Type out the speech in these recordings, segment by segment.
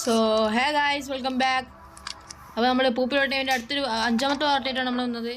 So hey guys welcome back. അപ്പോൾ നമ്മൾ പൂപ്പിലോട്ട് അതിൻ്റെ അടുത്തൊരു അഞ്ചാമത്തെ പാർട്ടായിട്ടാണ് നമ്മൾ വന്നത്.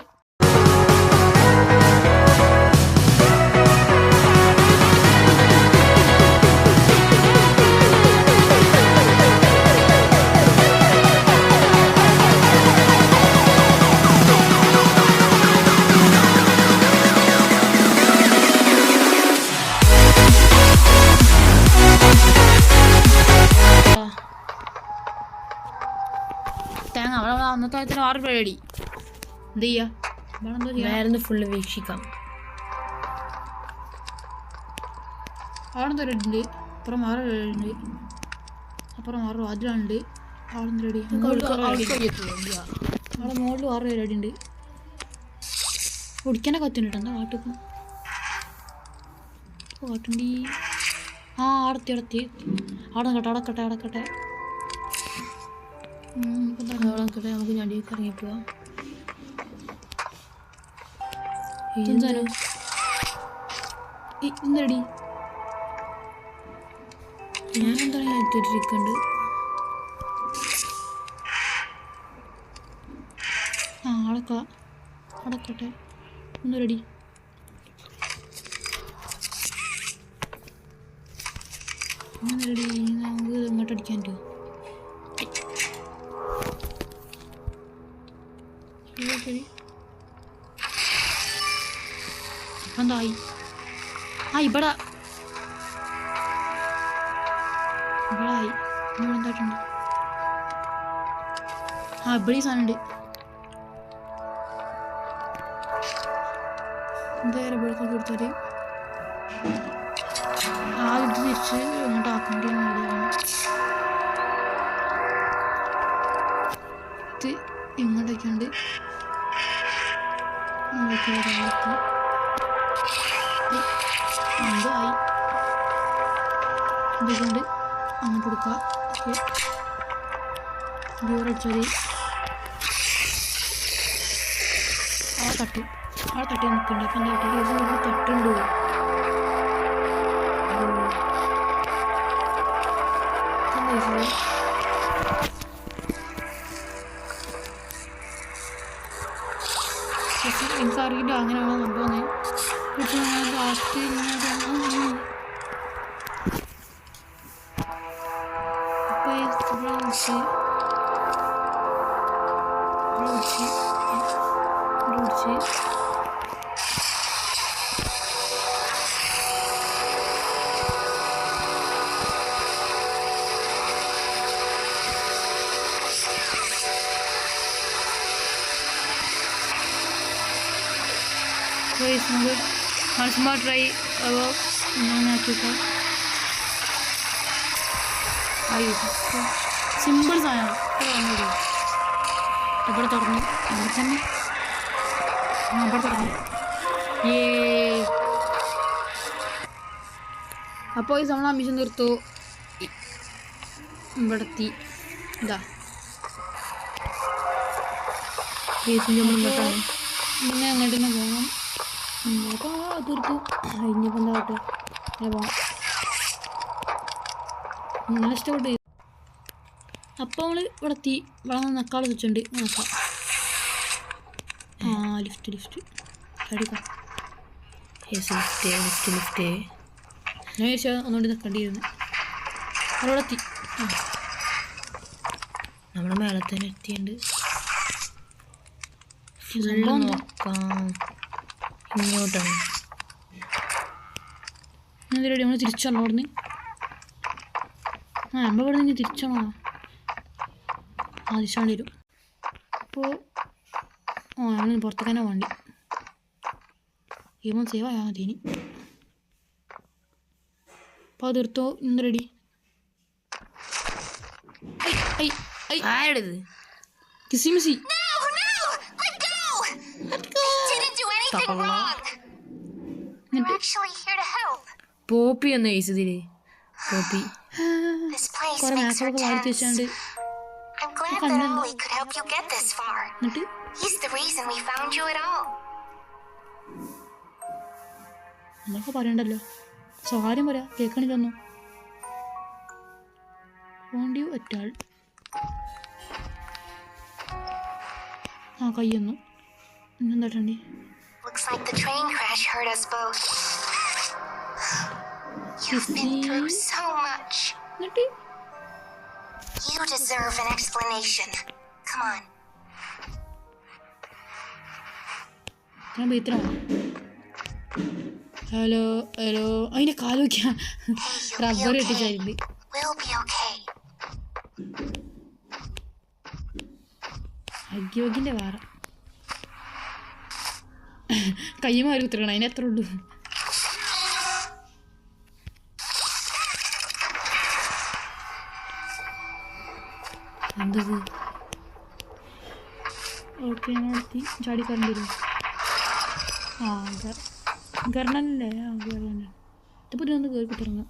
തേങ്ങ അവിടെ അന്നത്തെ കാര്യത്തിന് 6 രൂപ അടി എന്ത് ചെയ്യാ വേറെ ഫുള്ള് വീക്ഷിക്കാം. അവിടെ എന്തോ റെഡുണ്ട്, അപ്പുറം 6 രൂപ ഉണ്ട്, അപ്പുറം 6 രൂപ അതിലുണ്ട്. അവിടെ നിന്ന് റെഡി അവിടെ മുകളിൽ 6 രൂപ റെഡി ഉണ്ട്. കുടിക്കാനൊക്കെ കത്തുണ്ട് എന്താ കാട്ടിപ്പം കാട്ടുണ്ടി. അടത്തി അവിടെ അടക്കട്ടെ നമുക്ക് ഞടിയൊക്കെ ഇറങ്ങിപ്പോവാം. എന്തടി ഞാൻ എന്താണ് ഇട്ടിരിക്കുന്നുണ്ട്. അടക്കട്ടെ ഒന്ന് റെഡി. റെഡി നമുക്ക് ഇങ്ങോട്ട് അടിക്കാൻ പറ്റുമോ? എന്തായി ഇവിടെ ആയി എന്തായിട്ടുണ്ട്. ഇവിടെ ഈ സാധനം ഉണ്ട്. എന്തായാലും ഇവിടെ കൊടുത്താല് ഇത് തിരിച്ച് ഇങ്ങോട്ട് ആക്കേണ്ടി ഇത് ഇങ്ങോട്ടൊക്കെ ഉണ്ട്. എന്തായി ഇതുകൊണ്ട് അങ്ങോട്ട് കൊടുക്കുക. അടിച്ചാൽ ആ തട്ടി നിൽക്കുന്നുണ്ട്. അപ്പം എന്താ തട്ടുണ്ട്. എനിക്കറിയില്ല അങ്ങനെയാണോ സംഭവം. നമുക്ക് ട്രൈ സിമ്പിൾ സാധനം ഇവിടെ തുറന്നു അവിടെ തന്നെ ഇവിടെ തുറന്നു. അപ്പോൾ ഈ നമ്മൾ അമ്മിഷൻ തീർത്തു. ഇവിടെ എത്തി. ഇതാ ഇങ്ങോട്ടാണ് പിന്നെ അങ്ങോട്ട് തന്നെ പോകണം. തീർത്തു കഴിഞ്ഞപ്പോൾ എന്താവട്ടെ പോകാം. നല്ല ഇഷ്ടപ്പെട്ടു. അപ്പോൾ നമ്മൾ ഇവിടെ എത്തി. ഇവിടെ നക്കാൾ സ്വിച്ചുണ്ട് നോക്കാം. ലിഫ്റ്റ് എടുക്കാം. ഞാൻ ചോദിച്ചാൽ ഒന്നുകൊണ്ട് നിൽക്കേണ്ടിയിരുന്നു. അവിടെ എത്തി. നമ്മുടെ മേലെ തന്നെ എത്തിയുണ്ട്. നോക്കാം ഇങ്ങോട്ടാണ്. എന്തിനാ നമ്മൾ തിരിച്ചോ അവിടുന്ന്? നമ്മൾ ഇവിടെ നിന്ന് തിരിച്ചോ തിരിച്ചാണ്ടി വരും. അപ്പോൾ നമ്മൾ പുറത്തേക്ക് തന്നെ വേണ്ടി ഗെയിം സേവ് ആയാൽ മതി. ഇനി അപ്പോൾ അത് തീർത്തോ. ഇന്ന് റെഡി. ആരുടേത് കിസിമിസി പോപ്പി ഒന്ന് കഴിച്ചതില് പോപ്പി കുറെ മാപ്പൊക്കെ വാഴ്ത്തി വെച്ചാണ്ട് എന്നൊക്കെ പറയണ്ടല്ലോ. സ്വകാര്യം പറയാ കേൾക്കണില്ലൊന്നും. ഫോണ്ട് യു അറ്റാൾ. ആ കയ്യൊന്നു എന്താട്ടണ്ടി. Looks like the train crash hurt us both. You've been through so much. You deserve an explanation. Come on. Hello hello അതിൻ്റെ കാല് വയ്ക്കാം. റബ്ബർ ഇട്ടിച്ചായിരുന്നു. We'll be okay. അഗ്യോഗിൻ്റെ വേറെ കയ്യുമാരി കുത്തിരണം. അതിന് എത്ര ഉള്ളൂ? എന്തത്? ഓക്കെ നടത്തി ചാടിക്കറണ്ട് വരും. ആ ഗർണനല്ലേ? ആ ഗർണന ഇതിപ്പോൾ ഒന്ന് കയറി കുത്തിറങ്ങാം.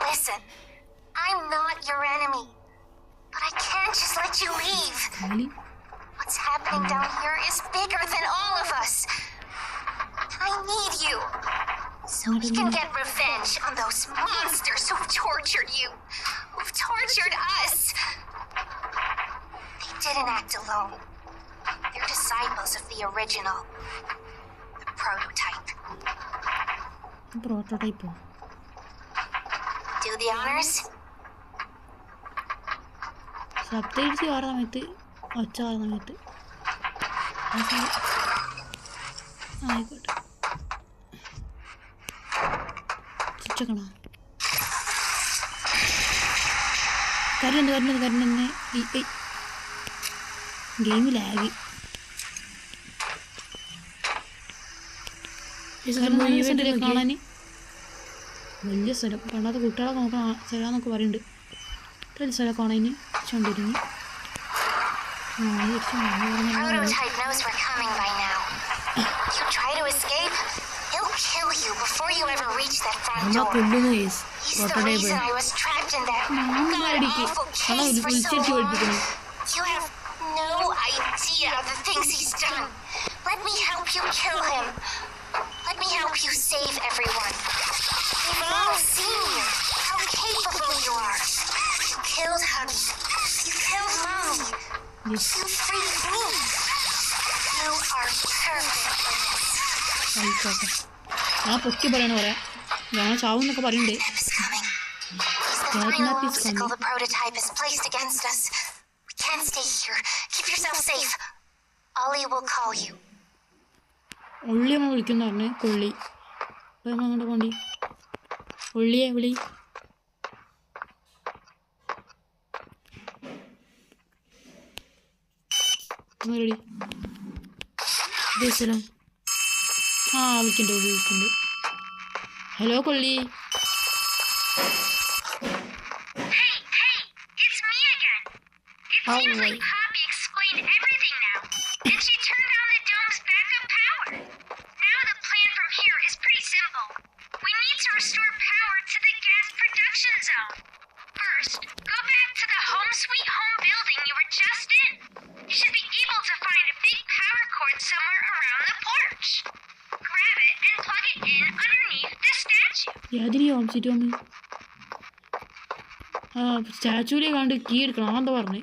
Listen, I'm not your enemy, but I can't just let you leave. What's happening down here is bigger than all of us. I need you, so we can get revenge on those monsters who've tortured you, who've tortured us. They didn't act alone. They're disciples of the original, the prototype. Prototype. Do the honors. Subtitle ആറ് സമയത്ത് ഒച്ച ആറ് സമയത്ത് ആയിക്കോട്ടെ. സ്വിച്ചക്കണോ? കരണ്ട് game lag. കാണാൻ വലിയ സ്ഥലം. പണ്ടത്തെ കുട്ടികളെ നോക്കണം സ്ഥലമെന്നൊക്കെ പറയുന്നുണ്ട്. ഇത്ര സ്ഥലം കാണാൻ ചണ്ടിരുന്നു. Prototype knows we're coming by now. You try to escape, he'll kill you before you ever reach that front door. He's the reason I was trapped in that god-awful case for so long. You have no idea of the things he's done. Let me help you kill him. Let me help you save everyone. We've all seen you, how capable you are. You killed Hubby. You killed Mommy. You freed me. You are perfect for this. ആ പൊക്കി പറയണ പറയാം. ഞാൻ ചാവും എന്നൊക്കെ പറയുന്നുണ്ട്. He's the final obstacle the prototype has placed against us. We can't stay here. Keep yourself safe. Ollie will call you. ഉള്ളി നമ്മൾ വിളിക്കുന്ന പറഞ്ഞ് കൊള്ളി. അപ്പോൾ നമ്മൾ അങ്ങോട്ട് പോണ്ടി. ഉള്ളിയെ വിളി. റെഡി. ആ വിളിക്കണ്ട് ഉള്ളി വിളിക്കണ്ട്. ഹലോ കൊള്ളി. Poppy explained everything now, and she turned on the dome's backup power. Now the plan from here is pretty simple. We need to restore power to the gas production zone. First, go back to the Home Sweet Home building you were just in. You should be able to find a big power cord somewhere around the porch. Grab it and plug it in underneath the statue. ആ സ്റ്റാച്യൂവിലെ കണ്ട് key എടുക്കണം. എന്താ പറഞ്ഞേ?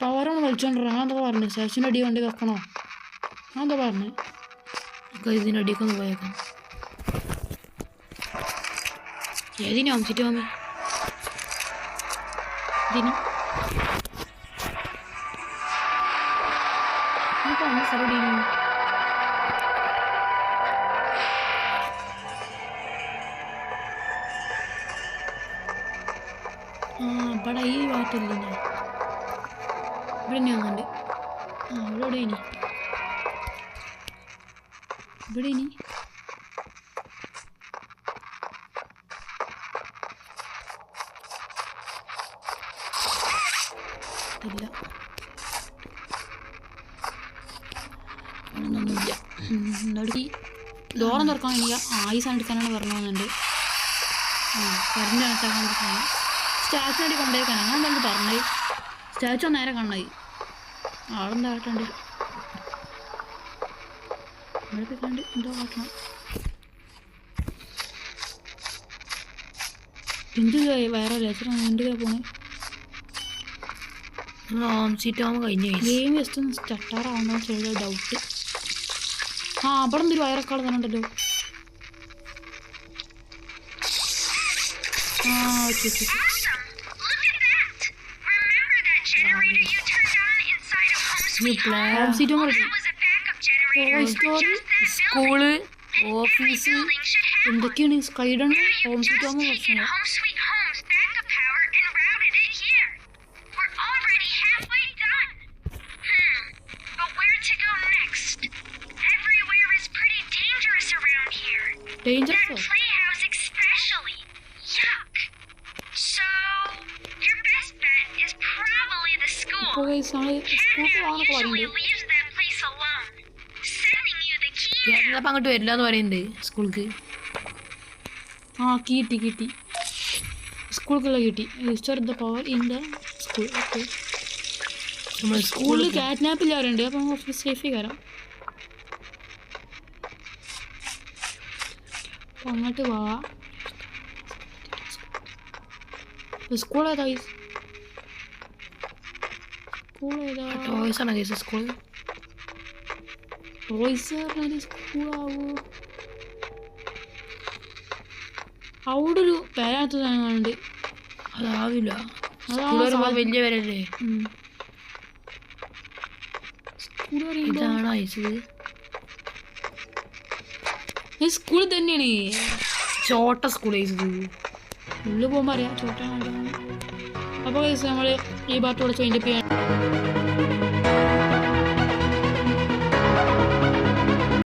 പവറാണ് വലിച്ചോണ്ടിരാ. എന്താ പറഞ്ഞേ? സ്റ്റാച്യൂവിൻ്റെ അടി വണ്ടി വെക്കണോ? എന്താ പറഞ്ഞേ? ഇതിൻ്റെ അടിയൊക്കെ ഒന്ന് പോയേക്കാം. ഏതിനാ അമിച്ചിട്ട് മമ്മി? ഇതിന് സ്ഥലം ഇവിടെ ഈ ഭാഗത്തില്ല. ഞാൻ ഇവിടെ തന്നെ വന്നുണ്ട്. ആ ഇവിടെ ഇനി ഇവിടെ ഇനി ഇല്ല ഒന്നുമില്ല. എന്താ ഡോറം തുറക്കാൻ എനിക്ക് ഈ സാധനം എടുക്കാനാണ് പറഞ്ഞു പോകുന്നുണ്ട്. കറണ്ട് കണക്റ്റാക്കാൻ സാധനം സ്റ്റാച്ചു വേണ്ടി കൊണ്ടുപോയിക്കാൻ അങ്ങനെ എന്തായാലും പറഞ്ഞത്. സ്റ്റാച്ചു നേരെ കണ്ണായി ആളെന്താ ആയിട്ടുണ്ട്. ഇവിടെ പോയിക്കാണ്ട് എന്തോ കാട്ടണം. എന്ത് വയറല്ലേ എന്ത് പോണേ ഹോം സീറ്റ് ആകുമ്പോൾ കഴിഞ്ഞു. ഗെയിം ജസ്റ്റ് ഒന്ന് സ്റ്റാർട്ടാറാവുന്ന ചെറിയ ഡൗട്ട്. ആ അവിടെ എന്തൊരു വയറൊക്കെ തന്നുണ്ടല്ലോ. ആ okay okay home seat toy story school office എന്തൊക്കെയാണ് സ്കൈഡാണ് ഹോം സീറ്റ് ആകുമ്പോൾ പ്രശ്നം. ഡേഞ്ചറസോ ഇപ്പോൾ സ്കൂൾക്ക് പോകാനൊക്കെ പറയുന്നുണ്ട്. അപ്പം അങ്ങോട്ട് വരില്ല എന്ന് പറയുന്നുണ്ട് സ്കൂൾക്ക്. ആ കിട്ടി സ്കൂൾക്കുള്ള കിട്ടി. Store the power in the school. Okay നമ്മൾ സ്കൂളിൽ കാറ്റ്നാപ്പിൽ ആരുണ്ട്. അപ്പം ഓഫീസ് സേഫി കയറാം. അപ്പം അങ്ങോട്ട് വാ. സ്കൂൾ ഏതാ? സ്കൂൾ ഏതാ? ടോയ്സ് ആണ് കേസ് സ്കൂൾ. ടോയ്സ് പറഞ്ഞാൽ സ്കൂളാവോ? അവിടെ ഒരു പേരാത്ത സാധനങ്ങളുണ്ട്. അതാവില്ല. സ്കൂൾ വരുമ്പോൾ വലിയ പേരല്ലേ. സ്കൂൾ പറയുമ്പോൾ ഇതാണ് അയച്ചത്. സ്കൂൾ തന്നെയാണ്. ചോട്ട സ്കൂൾ അയച്ചത്. ഉള്ളിൽ പോകുമ്പോൾ അറിയാം ചോട്ടാണ്. അപ്പോൾ നമ്മൾ ഈ ഭാഗത്തോടെ ചോദിൻ്റെ